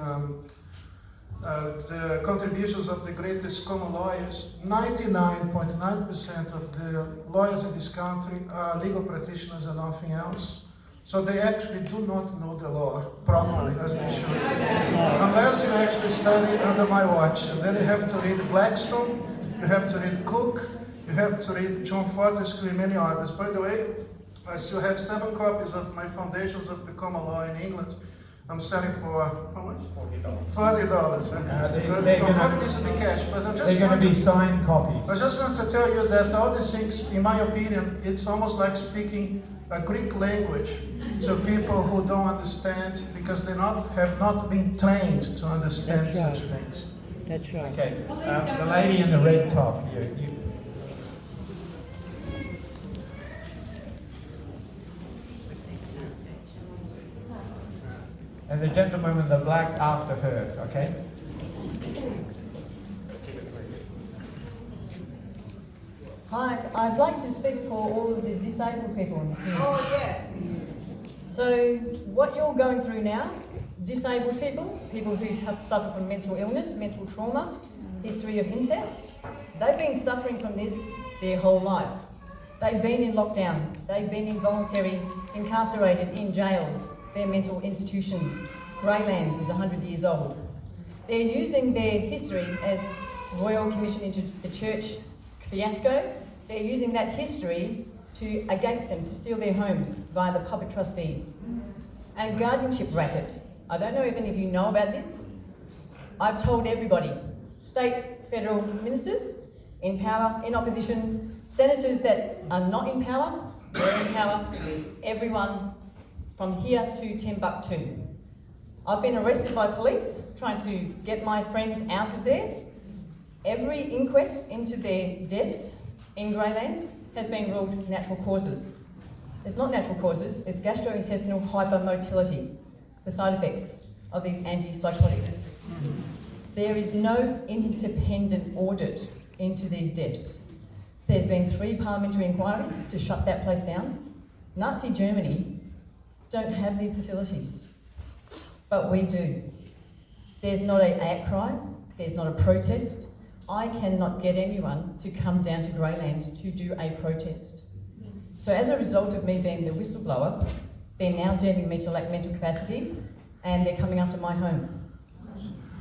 S3: the contributions of the greatest common lawyers, 99.9% of the lawyers in this country are legal practitioners and nothing else. So they actually do not know the law properly, as they should. Unless you actually study under my watch. And then you have to read Blackstone, you have to read Cook, you have to read John Fortescue and many others. By the way, I still have 7 copies of my Foundations of the Common Law in England. I'm selling for, how much? $40. $40 needs to be cash, but I just
S1: They're going
S3: want
S1: to be signed copies.
S3: I just want to tell you that all these things, in my opinion, it's almost like speaking a Greek language to people who don't understand because they have not been trained to understand
S8: That's right.
S3: such things.
S8: That's right.
S1: Okay, the lady in the red top, you. And the gentleman with the black after her, okay?
S9: Hi, I'd like to speak for all of the disabled people in the community.
S4: Oh, yeah.
S9: So, what you're going through now, disabled people, people who have suffered from mental illness, mental trauma, history of incest, they've been suffering from this their whole life. They've been in lockdown, they've been involuntary incarcerated in jails, their mental institutions. Greylands is 100 years old. They're using their history as Royal Commission into the Church fiasco. They're using that history against them to steal their homes via the public trustee. And guardianship racket. I don't know if any of you know about this. I've told everybody, state, federal ministers in power, in opposition, senators that are not in power, they're in power, everyone from here to Timbuktu. I've been arrested by police trying to get my friends out of there. Every inquest into their deaths in Greylands has been ruled natural causes. It's not natural causes, it's gastrointestinal hypermotility, the side effects of these antipsychotics. There is no independent audit into these deaths. There's been 3 parliamentary inquiries to shut that place down. Nazi Germany don't have these facilities, but we do. There's not an outcry, there's not a protest. I cannot get anyone to come down to Greylands to do a protest. So as a result of me being the whistleblower, they're now deeming me to lack mental capacity and they're coming after my home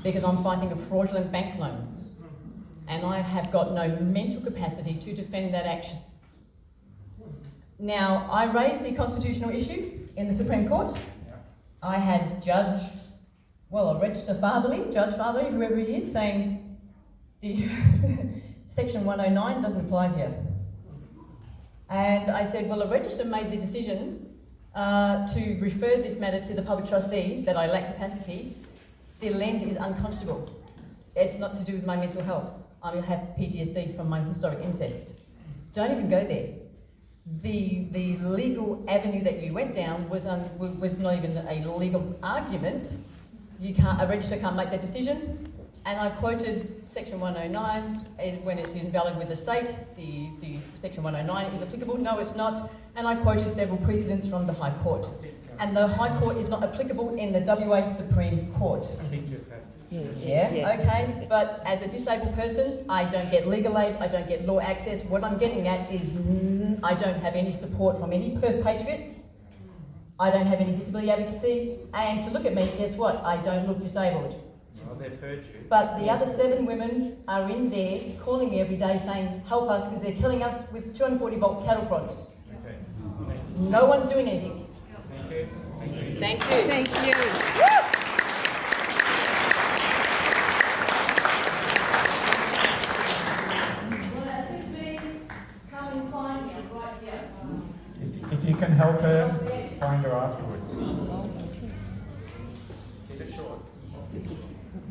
S9: because I'm fighting a fraudulent bank loan and I have got no mental capacity to defend that action. Now, I raised the constitutional issue in the Supreme Court. I had Judge Fatherly, whoever he is, saying the Section 109 doesn't apply here. And I said, well, a register made the decision to refer this matter to the public trustee that I lack capacity. The land is unconscionable. It's not to do with my mental health. I have PTSD from my historic incest. Don't even go there. The legal avenue that you went down was not even a legal argument. A register can't make that decision. And I quoted Section 109, when it's invalid with the state, the Section 109 is applicable. No, it's not. And I quoted several precedents from the High Court. And the High Court is not applicable in the WA Supreme Court.
S1: I think you've had.
S9: Yeah, okay. But as a disabled person, I don't get legal aid, I don't get law access. What I'm getting at is I don't have any support from any Perth patriots. I don't have any disability advocacy. And to look at me, guess what? I don't look disabled.
S1: Well, they've heard you.
S9: But the other 7 women are in there calling me every day saying, help us, because they're killing us with 240-volt cattle prods.
S1: Okay.
S9: No one's doing anything.
S1: Thank you.
S9: Thank you.
S8: Thank you.
S9: Come and find me, I'm right here.
S1: If you can help her, find her afterwards. Keep it short.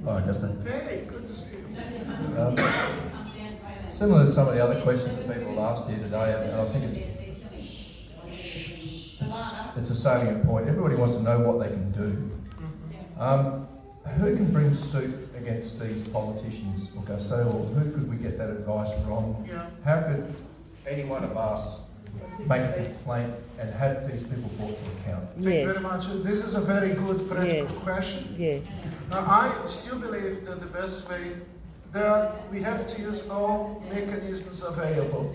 S10: Hi, Augustin.
S3: Hey, good to see you.
S10: Similar to some of the other questions that people asked here today, and I think it's a salient point. Everybody wants to know what they can do. Who can bring suit against these politicians, Augusto, or who could we get that advice from?
S3: Yeah.
S10: How could any one of us make a complaint and have these people brought to account?
S3: Thank you very much. This is a very good practical question.
S8: Yeah.
S3: Now, I still believe that the best way that we have to use all mechanisms available.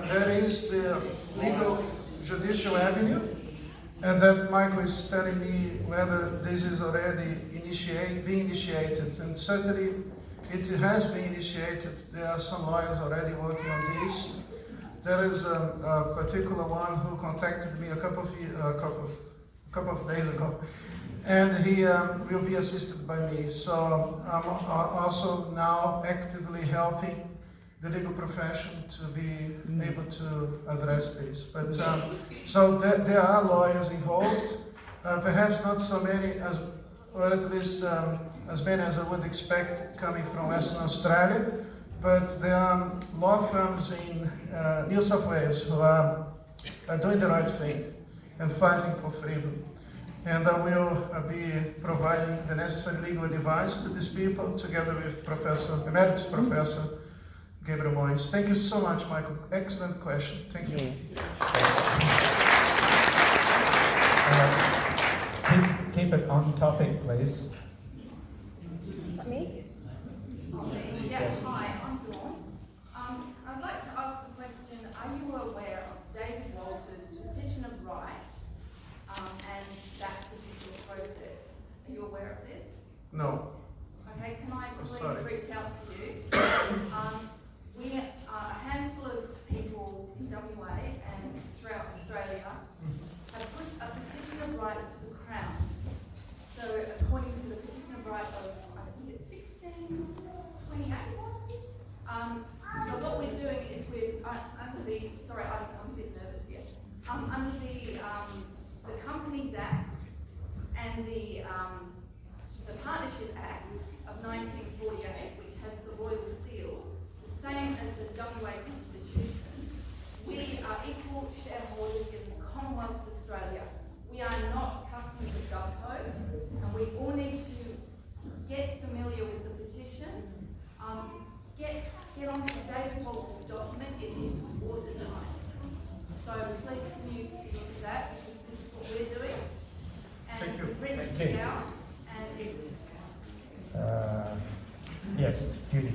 S3: There is the legal judicial avenue, and that Michael is telling me whether this is already being initiated, and certainly it has been initiated. There are some lawyers already working on this. There is a particular one who contacted me a couple of days ago, and he will be assisted by me. So I'm also now actively helping the legal profession to be able to address this. But so there are lawyers involved, perhaps not so many as, or at least as many as I would expect coming from Western Australia, but there are law firms in New South Wales who are doing the right thing and fighting for freedom. And I will be providing the necessary legal advice to these people together with Emeritus Professor Gabriel Moyes. Thank you so much, Michael. Excellent question. Thank you.
S1: Keep it on topic, please.
S8: Me?
S2: Yes, hi, I'm Dawn. I'd like to ask the question, are you aware of David Walter's petition of right and that particular process? Are you aware of this?
S3: No.
S2: Okay, can I please
S3: sorry.
S2: reach out to you? We are a handful of people in WA and throughout Australia have put a petition of right to the Crown. So according to the petition of right of, I think it's 1628. So what we're doing is we're under the, sorry, I'm a bit nervous here. Under the Companies Act and the Partnership Act of 1948, which has the royal seal, the same as the WA Constitution, we are equal shareholders in the Commonwealth of Australia. We are not customers of GovCode, and we all need to get familiar with the petition. Get onto David Walter's document. It is watertight. So please can you look at that, because this is what we're doing. And
S3: Thank you.
S2: we've written
S1: Thank
S2: it
S1: you.
S2: out, and it's
S1: Yes, Judy.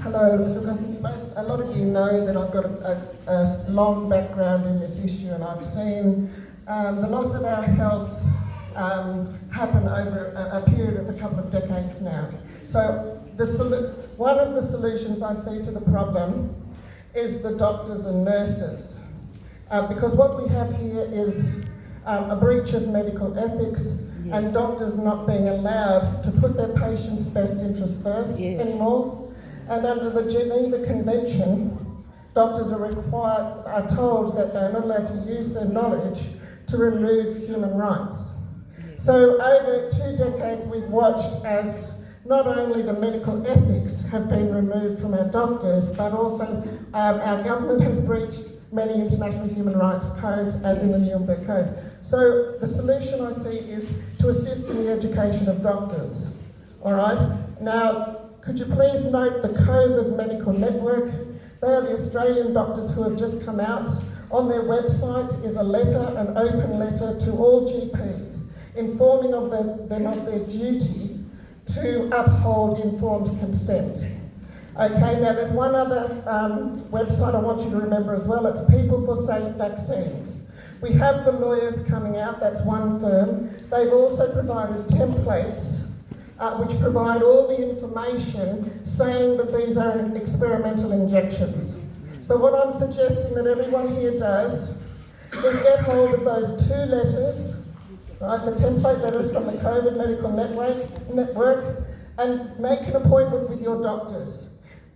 S11: Hello, look, I think a lot of you know that I've got a long background in this issue, and I've seen the loss of our health happen over a period of a couple of decades now. So one of the solutions I see to the problem is the doctors and nurses. Because what we have here is a breach of medical ethics, and doctors not being allowed to put their patients' best interests first anymore. And under the Geneva Convention, doctors are told that they're not allowed to use their knowledge to remove human rights. So over 2 decades, we've watched as not only the medical ethics have been removed from our doctors, but also our government has breached many international human rights codes, as in the Nuremberg Code. So the solution I see is to assist in the education of doctors. All right? Now, could you please note the COVID Medical Network? They are the Australian doctors who have just come out. On their website is a letter, an open letter to all GPs, informing them of their duty to uphold informed consent. Okay, now there's one other website I want you to remember as well. It's People for Safe Vaccines. We have the lawyers coming out, that's one firm. They've also provided templates which provide all the information saying that these are experimental injections. So what I'm suggesting that everyone here does is get hold of those 2 letters, right, the template letters from the COVID Medical Network, and make an appointment with your doctors.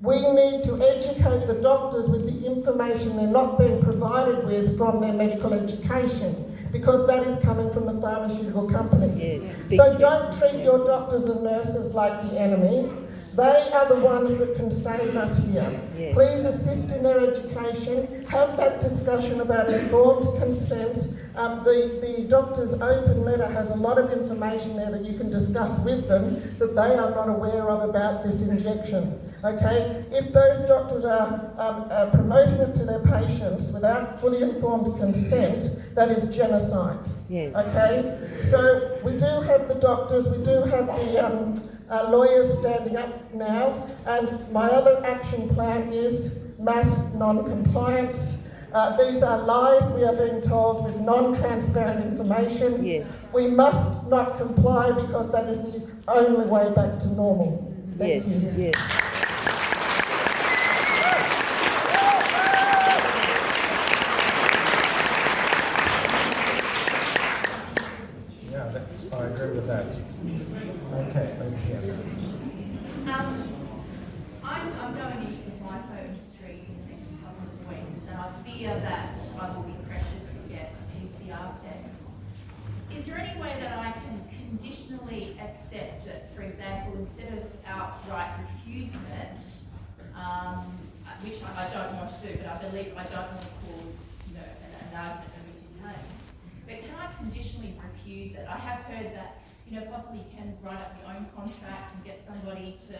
S11: We need to educate the doctors with the information they're not being provided with from their medical education, because that is coming from the pharmaceutical companies. So don't treat your doctors and nurses like the enemy. They are the ones that can save us here. Please assist in their education, have that discussion about informed consent. The doctor's open letter has a lot of information there that you can discuss with them that they are not aware of about this injection. Okay? If those doctors are promoting it to their patients without fully informed consent, that is genocide. Okay? So we do have the doctors, we do have the lawyers standing up now, and my other action plan is mass non-compliance. These are lies we are being told with non-transparent information. We must not comply because that is the only way back to normal. Thank you.
S1: I agree with that. that. Okay, over here.
S12: I'm going into the FIFO industry in the next couple of weeks, and I fear that I will be pressured to get PCR tests. Is there any way that I can conditionally accept it? For example, instead of outright refusing it, which I don't want to do, but I believe I don't want to cause, an argument and be detained. But can I conditionally refuse it? I have heard that, possibly you can write up your own contract and get somebody to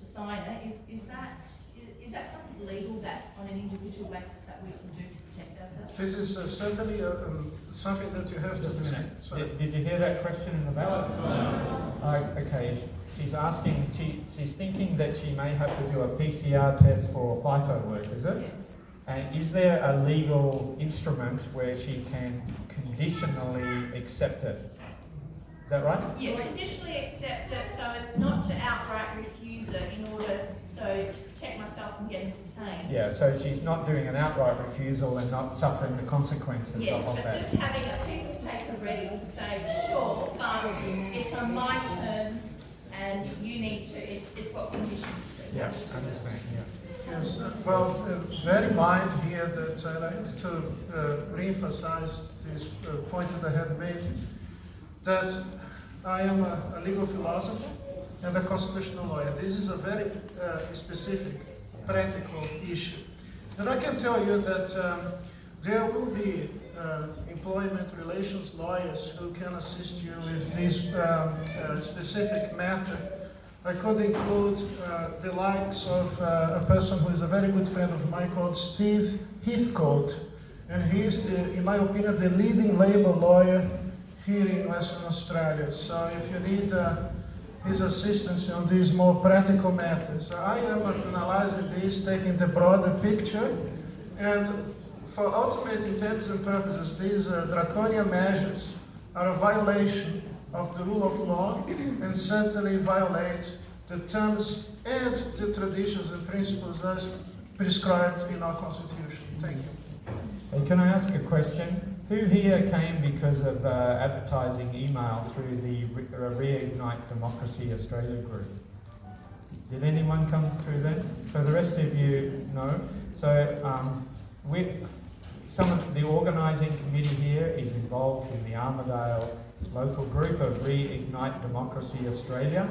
S12: sign it. Is that something legal that on an individual basis that we can do to protect ourselves?
S3: This is certainly something that you have to discuss.
S1: Did you hear that question in the ballot? No. Okay, she's asking, she's thinking that she may have to do a PCR test for FIFO work, is it?
S12: Yeah.
S1: And is there a legal instrument where she can conditionally accept it? Is that right?
S12: Yeah, conditionally accept it so as not to outright refuse it in order to protect myself from getting detained.
S1: Yeah, so she's not doing an outright refusal and not suffering the consequences
S12: yes,
S1: of
S12: but
S1: that.
S12: just having a piece of paper ready to say, sure, but it's on my terms and you need to, it's what conditions.
S1: Yeah, I understand, yeah.
S3: Yes, bear in mind here that I have to re-emphasize this point that I had made, that I am a legal philosopher and a constitutional lawyer. This is a very specific, practical issue. And I can tell you that there will be employment relations lawyers who can assist you with this specific matter. I could include the likes of a person who is a very good friend of mine called Steve Heathcote, and he is, in my opinion, the leading labour lawyer here in Western Australia. So if you need his assistance on these more practical matters, I am analyzing this, taking the broader picture, and for ultimate intents and purposes, these draconian measures are a violation of the rule of law and certainly violate the terms and the traditions and principles as prescribed in our Constitution. Thank you.
S1: Hey, can I ask a question? Who here came because of advertising email through the Reignite Democracy Australia group? Did anyone come through that? So the rest of you know. So some of the organising committee here is involved in the Armidale local group of Reignite Democracy Australia.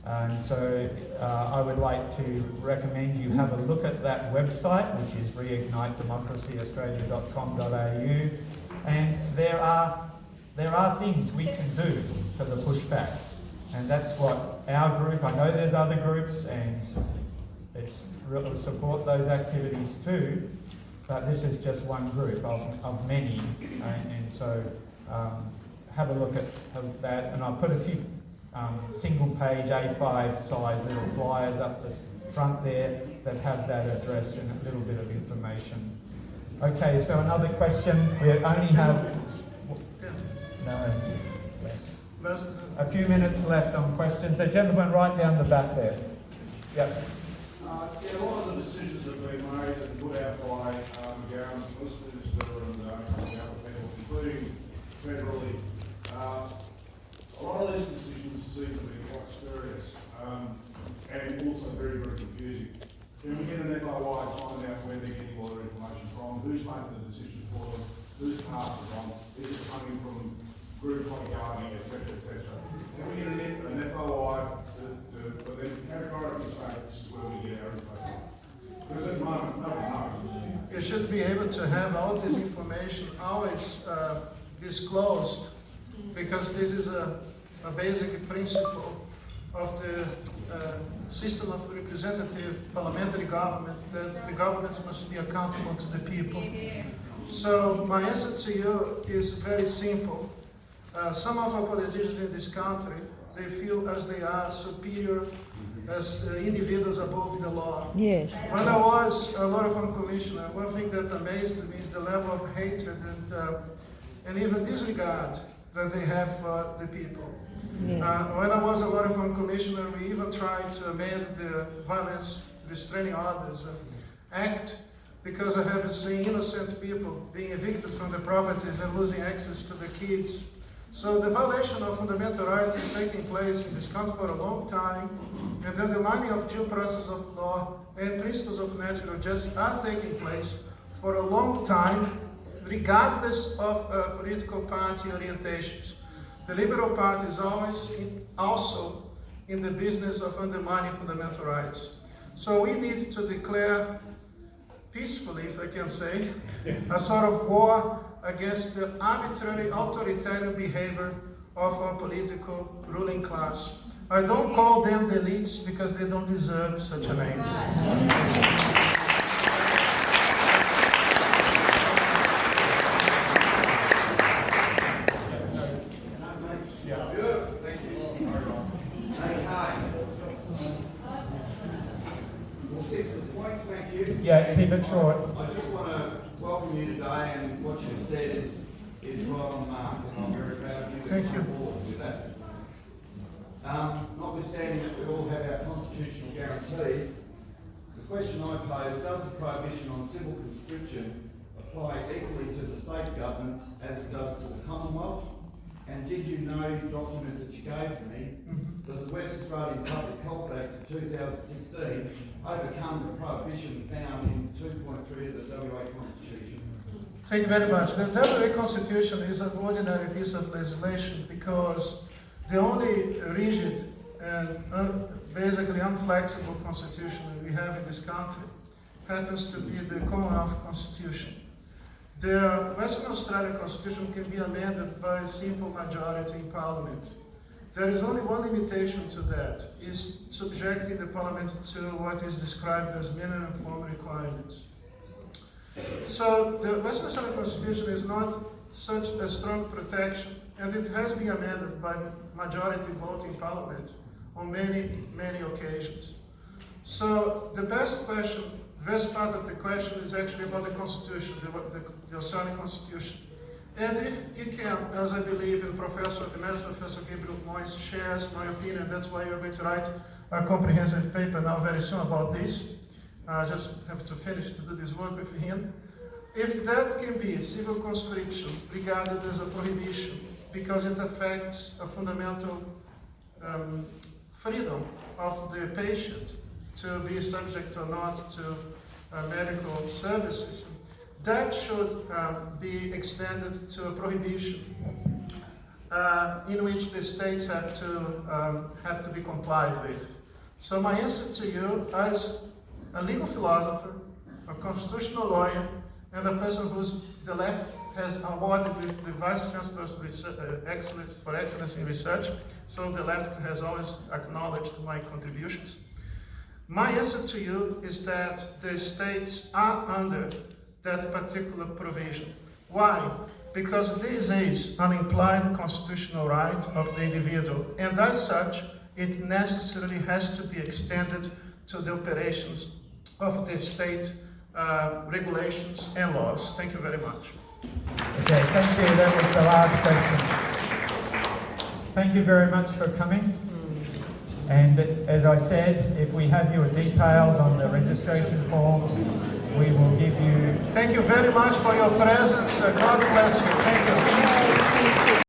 S1: And so I would like to recommend you have a look at that website, which is reignitedemocracyaustralia.com.au. And there are things we can do for the pushback. And that's what our group, I know there's other groups and it's really support those activities too, but this is just one group of many. And so have a look at that, and I'll put a few single page A5 size little flyers up the front there that have that address and a little bit of information. Okay, so another question. We only have a few minutes left on questions. The gentleman right down the back there. Yep.
S6: A lot of the decisions have been made and put out by Garran solicitors and other people, including federally. A lot of these decisions seem to be quite spurious and also very, very confusing. Can we get an FOI to find out where they're getting all their information from, who's making the decisions for them, whose parts are wrong, is it coming from group hockey, etc., etc. Can we get an FOI for them to categorically say this is where we get our information? Because at the moment, no one knows.
S3: You should be able to have all this information always disclosed, because this is a basic principle of the system of representative parliamentary government, that the governments must be accountable to the people. So my answer to you is very simple. Some of our politicians in this country, they feel as they are superior as individuals above the law.
S8: Yes.
S3: When I was a law reform commissioner, one thing that amazed me is the level of hatred and even disregard that they have for the people. Yeah. When I was a law reform commissioner, we even tried to amend the Violence Restraining Orders Act, because I have seen innocent people being evicted from their properties and losing access to the kids. So the violation of fundamental rights is taking place in this country for a long time, and the undermining of due process of law and principles of natural justice are taking place for a long time, regardless of political party orientations. The Liberal Party is always also in the business of undermining fundamental rights. So we need to declare peacefully, if I can say, a sort of war against the arbitrary authoritarian behavior of our political ruling class. I don't call them the elites because they don't deserve such a name.
S1: Yeah, keep it short.
S13: I just want to welcome you today, and what you've said is right on the mark, and I'm very proud of you to come forward with that. Notwithstanding that we all have our constitutional guarantees, the question I pose, does the prohibition on civil conscription apply equally to the state governments as it does to the Commonwealth? And did you know the document that you gave me, does the West Australian Public Health Act of 2016 overcome the prohibition found in 2.3 of the WA Constitution?
S3: Thank you very much. The WA Constitution is an ordinary piece of legislation because the only rigid and basically unflexible constitution that we have in this country happens to be the Commonwealth Constitution. The Western Australian Constitution can be amended by a simple majority in Parliament. There is only one limitation to that, is subjecting the Parliament to what is described as minimum form requirements. So the Western Australian Constitution is not such a strong protection, and it has been amended by majority vote in Parliament on many, many occasions. So the best part of the question is actually about the Constitution, the Australian Constitution. And if you can, as I believe in Emeritus Professor Gabriel Moyes shares my opinion, that's why you're going to write a comprehensive paper now very soon about this. I just have to finish to do this work with him. If that can be civil conscription regarded as a prohibition because it affects a fundamental freedom of the patient to be subject or not to medical services, that should be extended to a prohibition in which the states have to be complied with. So my answer to you, as a legal philosopher, a constitutional lawyer, and a person whose the left has awarded with the Vice Chancellor's for Excellence in Research, so the left has always acknowledged my contributions. My answer to you is that the states are under that particular provision. Why? Because this is an implied constitutional right of the individual, and as such, it necessarily has to be extended to the operations of the state regulations and laws. Thank you very much.
S1: Okay, thank you. That was the last question. Thank you very much for coming. And as I said, if we have your details on the registration forms, we will give you...
S3: Thank you very much for your presence. God bless you. Thank you.